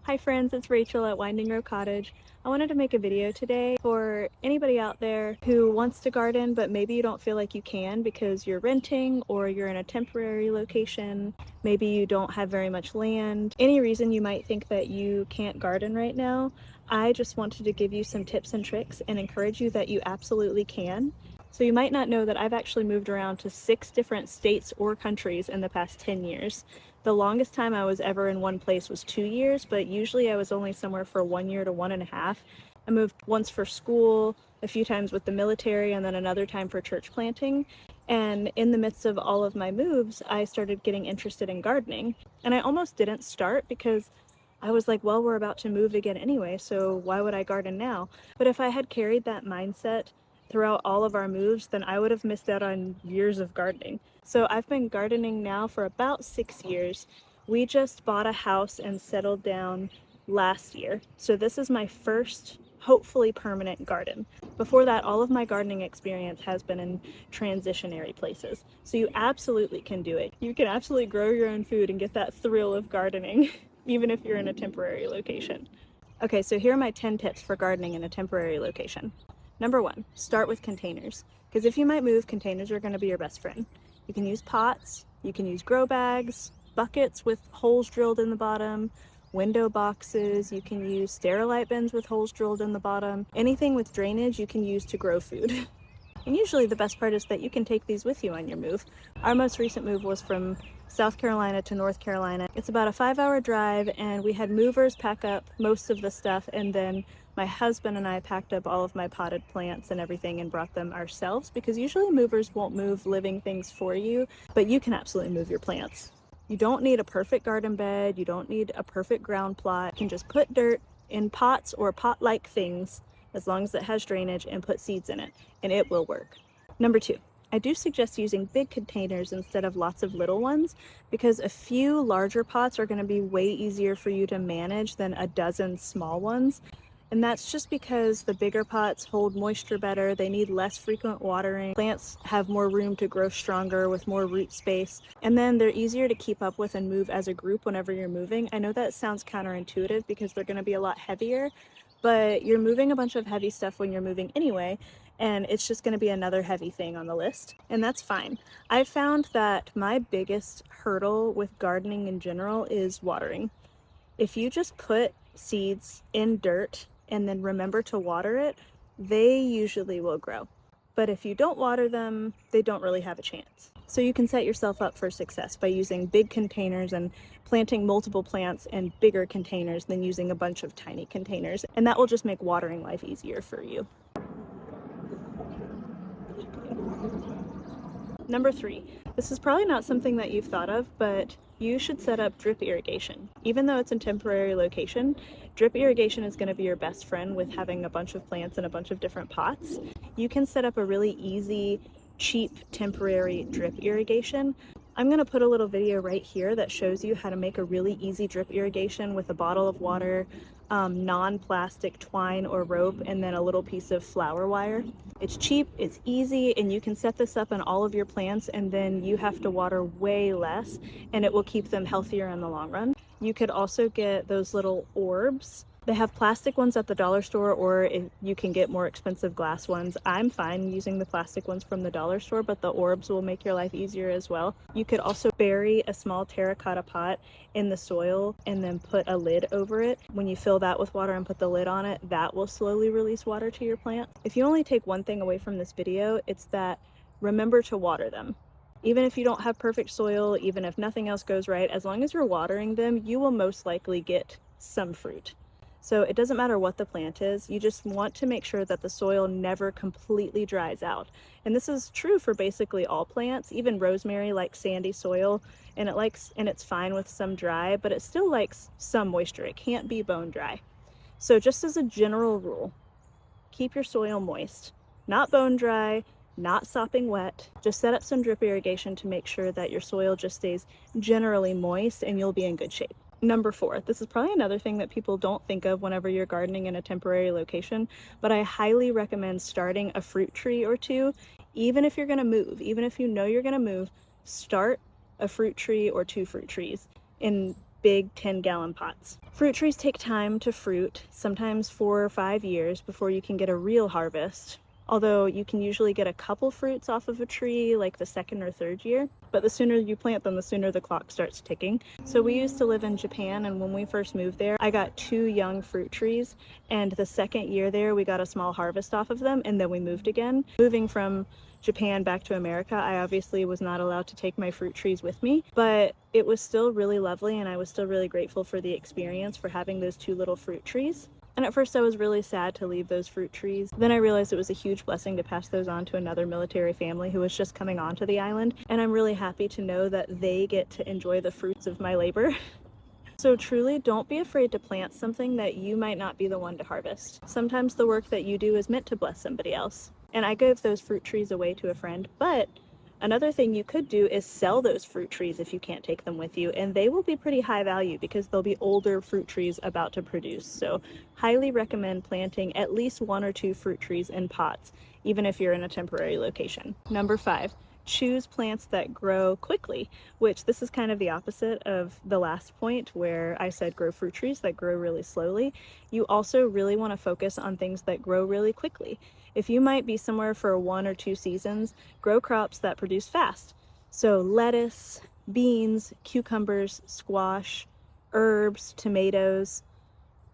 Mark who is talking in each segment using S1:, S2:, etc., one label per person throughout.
S1: Hi friends, it's Rachel at Winding Row Cottage. I wanted to make a video today for anybody out there who wants to garden but maybe you don't feel like you can because you're renting or you're in a temporary location, maybe you don't have very much land. Any reason you might think that you can't garden right now, I just wanted to give you some tips and tricks and encourage you that you absolutely can. So you might not know that I've actually moved around to 6 different states or countries in the past 10 years. The longest time I was ever in one place was 2 years, but usually I was only somewhere for 1 year to 1.5. I moved once for school, a few times with the military, and then another time for church planting. And in the midst of all of my moves, I started getting interested in gardening. And I almost didn't start because I was like, well, we're about to move again anyway, so why would I garden now? But if I had carried that mindset throughout all of our moves, then I would have missed out on years of gardening. So I've been gardening now for about 6 years. We just bought a house and settled down last year. So this is my first, hopefully permanent garden. Before that, all of my gardening experience has been in transitionary places. So you absolutely can do it. You can absolutely grow your own food and get that thrill of gardening, even if you're in a temporary location. Okay, so here are my 10 tips for gardening in a temporary location. Number 1, start with containers. Because if you might move, containers are going to be your best friend. You can use pots, you can use grow bags, buckets with holes drilled in the bottom, window boxes, you can use Sterilite bins with holes drilled in the bottom. Anything with drainage you can use to grow food. And usually the best part is that you can take these with you on your move. Our most recent move was from South Carolina to North Carolina. It's about a 5-hour drive, and we had movers pack up most of the stuff, and then my husband and I packed up all of my potted plants and everything and brought them ourselves, because usually movers won't move living things for you, but you can absolutely move your plants. You don't need a perfect garden bed, you don't need a perfect ground plot. You can just put dirt in pots or pot-like things, as long as it has drainage, and put seeds in it, and it will work. Number 2, I do suggest using big containers instead of lots of little ones, because a few larger pots are going to be way easier for you to manage than a dozen small ones. And that's just because the bigger pots hold moisture better, they need less frequent watering, plants have more room to grow stronger with more root space, and then they're easier to keep up with and move as a group whenever you're moving. I know that sounds counterintuitive because they're going to be a lot heavier, but you're moving a bunch of heavy stuff when you're moving anyway, and it's just going to be another heavy thing on the list, and that's fine. I've found that my biggest hurdle with gardening in general is watering. If you just put seeds in dirt and then remember to water it, they usually will grow. But if you don't water them, they don't really have a chance. So you can set yourself up for success by using big containers and planting multiple plants in bigger containers than using a bunch of tiny containers. And that will just make watering life easier for you. Number 3, this is probably not something that you've thought of, but you should set up drip irrigation. Even though it's a temporary location, drip irrigation is going to be your best friend with having a bunch of plants in a bunch of different pots. You can set up a really easy, cheap, temporary drip irrigation. I'm going to put a little video right here that shows you how to make a really easy drip irrigation with a bottle of water, non-plastic twine or rope, and then a little piece of flower wire. It's cheap, it's easy, and you can set this up on all of your plants, and then you have to water way less, and it will keep them healthier in the long run. You could also get those little orbs. They have plastic ones at the dollar store, or if you can get more expensive glass ones. I'm fine using the plastic ones from the dollar store, but the orbs will make your life easier as well. You could also bury a small terracotta pot in the soil and then put a lid over it. When you fill that with water and put the lid on it, that will slowly release water to your plant. If you only take one thing away from this video, it's that remember to water them. Even if you don't have perfect soil, even if nothing else goes right, as long as you're watering them, you will most likely get some fruit. So it doesn't matter what the plant is, you just want to make sure that the soil never completely dries out. And this is true for basically all plants. Even rosemary likes sandy soil, and it's fine with some dry, but it still likes some moisture. It can't be bone dry. So just as a general rule, keep your soil moist, not bone dry, not sopping wet. Just set up some drip irrigation to make sure that your soil just stays generally moist, and you'll be in good shape. Number 4, this is probably another thing that people don't think of whenever you're gardening in a temporary location, but I highly recommend starting a fruit tree or two. Even if you're going to move, even if you know you're going to move, start a fruit tree or 2 fruit trees. In big 10-gallon pots. Fruit trees take time to fruit, sometimes 4 or 5 years before you can get a real harvest. Although you can usually get a couple fruits off of a tree like the 2nd or 3rd year, but the sooner you plant them, the sooner the clock starts ticking. So we used to live in Japan, and when we first moved there, I got 2 young fruit trees, and the 2nd year there we got a small harvest off of them, and then we moved again. Moving from Japan back to America, I obviously was not allowed to take my fruit trees with me, but it was still really lovely, and I was still really grateful for the experience for having those 2 little fruit trees. And at first I was really sad to leave those fruit trees. Then I realized it was a huge blessing to pass those on to another military family who was just coming onto the island. And I'm really happy to know that they get to enjoy the fruits of my labor. So truly, don't be afraid to plant something that you might not be the one to harvest. Sometimes the work that you do is meant to bless somebody else. And I gave those fruit trees away to a friend, but another thing you could do is sell those fruit trees if you can't take them with you, and they will be pretty high value because they'll be older fruit trees about to produce. So highly recommend planting at least 1 or 2 fruit trees in pots, even if you're in a temporary location. Number 5, choose plants that grow quickly, which this is kind of the opposite of the last point where I said grow fruit trees that grow really slowly. You also really want to focus on things that grow really quickly. If you might be somewhere for 1 or 2 seasons, grow crops that produce fast. So lettuce, beans, cucumbers, squash, herbs, tomatoes.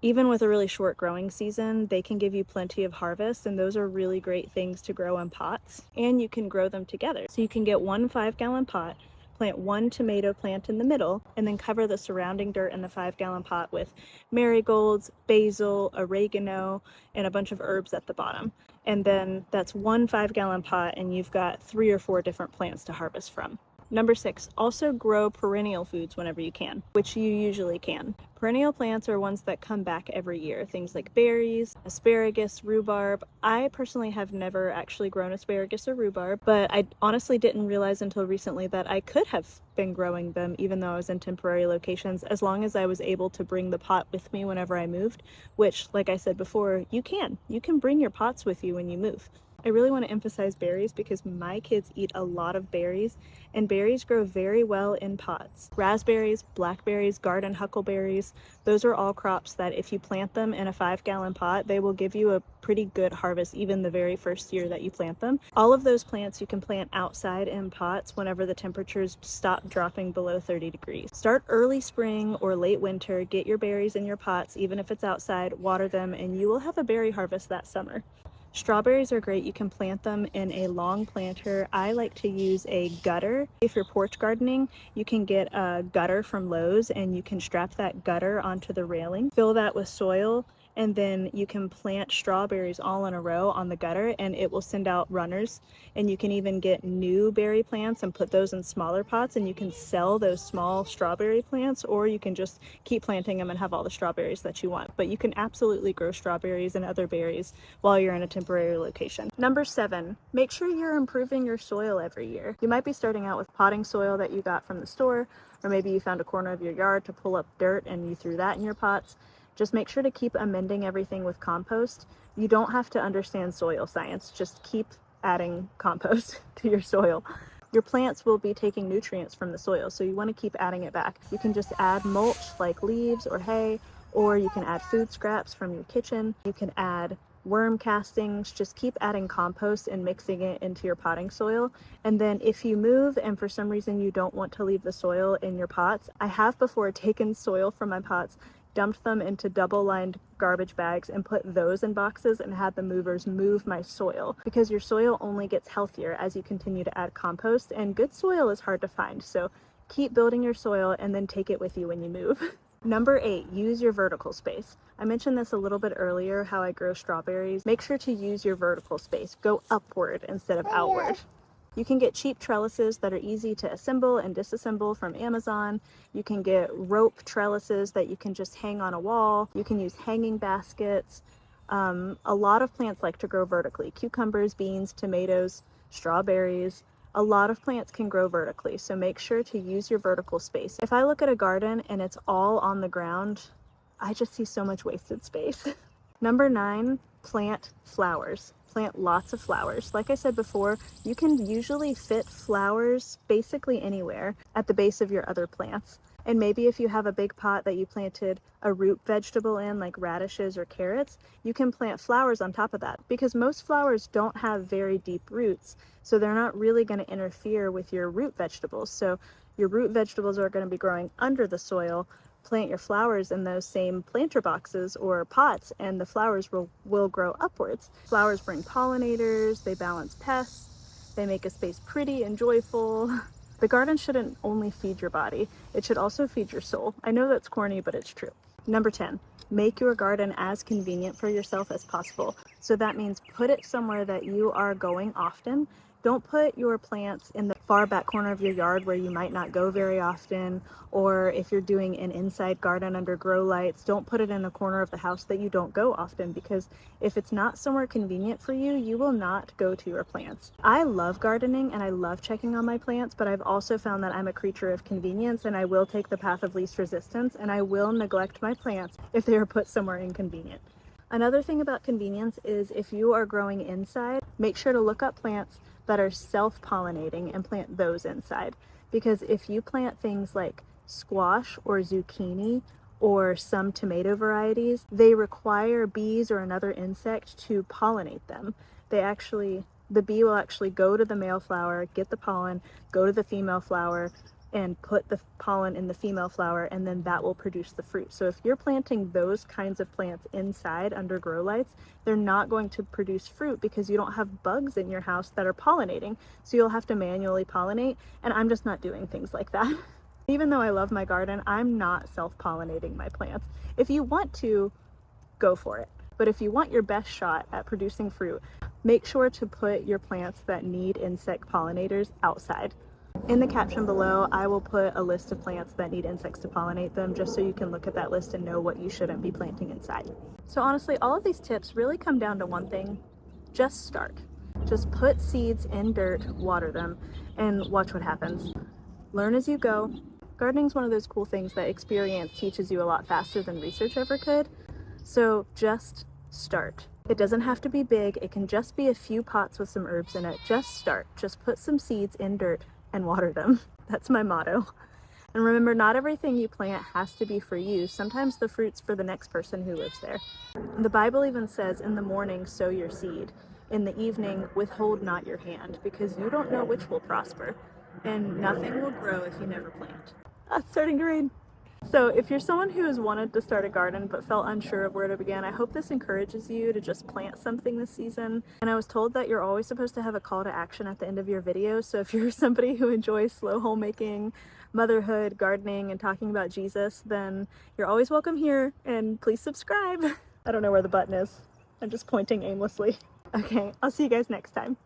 S1: Even with a really short growing season, they can give you plenty of harvest, and those are really great things to grow in pots. And you can grow them together. So you can get 1 5-gallon pot, plant 1 tomato plant in the middle, and then cover the surrounding dirt in the 5-gallon pot with marigolds, basil, oregano, and a bunch of herbs at the bottom. And then that's 1 5-gallon pot, and you've got 3 or 4 different plants to harvest from. Number 6, also grow perennial foods whenever you can, which you usually can. Perennial plants are ones that come back every year, things like berries, asparagus, rhubarb. I personally have never actually grown asparagus or rhubarb, but I honestly didn't realize until recently that I could have been growing them even though I was in temporary locations, as long as I was able to bring the pot with me whenever I moved, which, like I said before, you can. You can bring your pots with you when you move. I really want to emphasize berries because my kids eat a lot of berries, and berries grow very well in pots. Raspberries, blackberries, garden huckleberries, those are all crops that if you plant them in a 5-gallon pot, they will give you a pretty good harvest even the very first year that you plant them. All of those plants you can plant outside in pots whenever the temperatures stop dropping below 30 degrees. Start early spring or late winter, get your berries in your pots, even if it's outside, water them, and you will have a berry harvest that summer. Strawberries are great. You can plant them in a long planter. I like to use a gutter. If you're porch gardening, you can get a gutter from Lowe's and you can strap that gutter onto the railing, fill that with soil, and then you can plant strawberries all in a row on the gutter and it will send out runners. And you can even get new berry plants and put those in smaller pots, and you can sell those small strawberry plants, or you can just keep planting them and have all the strawberries that you want. But you can absolutely grow strawberries and other berries while you're in a temporary location. Number 7, make sure you're improving your soil every year. You might be starting out with potting soil that you got from the store, or maybe you found a corner of your yard to pull up dirt and you threw that in your pots. Just make sure to keep amending everything with compost. You don't have to understand soil science, just keep adding compost to your soil. Your plants will be taking nutrients from the soil, so you want to keep adding it back. You can just add mulch like leaves or hay, or you can add food scraps from your kitchen. You can add worm castings. Just keep adding compost and mixing it into your potting soil. And then if you move and for some reason you don't want to leave the soil in your pots, I have before taken soil from my pots, dumped them into double-lined garbage bags and put those in boxes and had the movers move my soil, because your soil only gets healthier as you continue to add compost, and good soil is hard to find. So keep building your soil and then take it with you when you move. Number 8, use your vertical space. I mentioned this a little bit earlier, how I grow strawberries. Make sure to use your vertical space. Go upward instead of outward. You can get cheap trellises that are easy to assemble and disassemble from Amazon. You can get rope trellises that you can just hang on a wall. You can use hanging baskets. A lot of plants like to grow vertically. Cucumbers, beans, tomatoes, strawberries. A lot of plants can grow vertically, so make sure to use your vertical space. If I look at a garden and it's all on the ground, I just see so much wasted space. Number 9, plant flowers. Plant lots of flowers. Like I said before, you can usually fit flowers basically anywhere at the base of your other plants. And maybe if you have a big pot that you planted a root vegetable in, like radishes or carrots, you can plant flowers on top of that, because most flowers don't have very deep roots, so they're not really going to interfere with your root vegetables. So your root vegetables are going to be growing under the soil. Plant your flowers in those same planter boxes or pots, and the flowers will grow upwards. Flowers bring pollinators, they balance pests, they make a space pretty and joyful. The garden shouldn't only feed your body, it should also feed your soul. I know that's corny, but it's true. Number 10, make your garden as convenient for yourself as possible. So that means put it somewhere that you are going often. Don't put your plants in the far back corner of your yard where you might not go very often, or if you're doing an inside garden under grow lights, don't put it in a corner of the house that you don't go often, because if it's not somewhere convenient for you, you will not go to your plants. I love gardening and I love checking on my plants, but I've also found that I'm a creature of convenience, and I will take the path of least resistance, and I will neglect my plants if they are put somewhere inconvenient. Another thing about convenience is if you are growing inside, make sure to look up plants that are self-pollinating and plant those inside. Because if you plant things like squash or zucchini or some tomato varieties, they require bees or another insect to pollinate them. The bee will actually go to the male flower, get the pollen, go to the female flower, and put the pollen in the female flower, and then that will produce the fruit. So if you're planting those kinds of plants inside under grow lights, they're not going to produce fruit because you don't have bugs in your house that are pollinating. So you'll have to manually pollinate, and I'm just not doing things like that. Even though I love my garden, I'm not self-pollinating my plants. If you want to, go for it. But if you want your best shot at producing fruit, make sure to put your plants that need insect pollinators outside. In the caption below, I will put a list of plants that need insects to pollinate them, just so you can look at that list and know what you shouldn't be planting inside. So honestly, all of these tips really come down to one thing: just start. Just put seeds in dirt, water them, and watch what happens. Learn as you go. Gardening is one of those cool things that experience teaches you a lot faster than research ever could. So just start. It doesn't have to be big. It can just be a few pots with some herbs in it. Just start. Just put some seeds in dirt and water them. That's my motto. And remember, not everything you plant has to be for you. Sometimes the fruit's for the next person who lives there. The Bible even says, in the morning sow your seed, in the evening withhold not your hand, because you don't know which will prosper, and nothing will grow if you never plant. It's starting to rain. So if you're someone who has wanted to start a garden but felt unsure of where to begin, I hope this encourages you to just plant something this season. And I was told that you're always supposed to have a call to action at the end of your video, so if you're somebody who enjoys slow homemaking, motherhood, gardening, and talking about Jesus, then you're always welcome here, and please subscribe. I don't know where the button is. I'm just pointing aimlessly. Okay, I'll see you guys next time.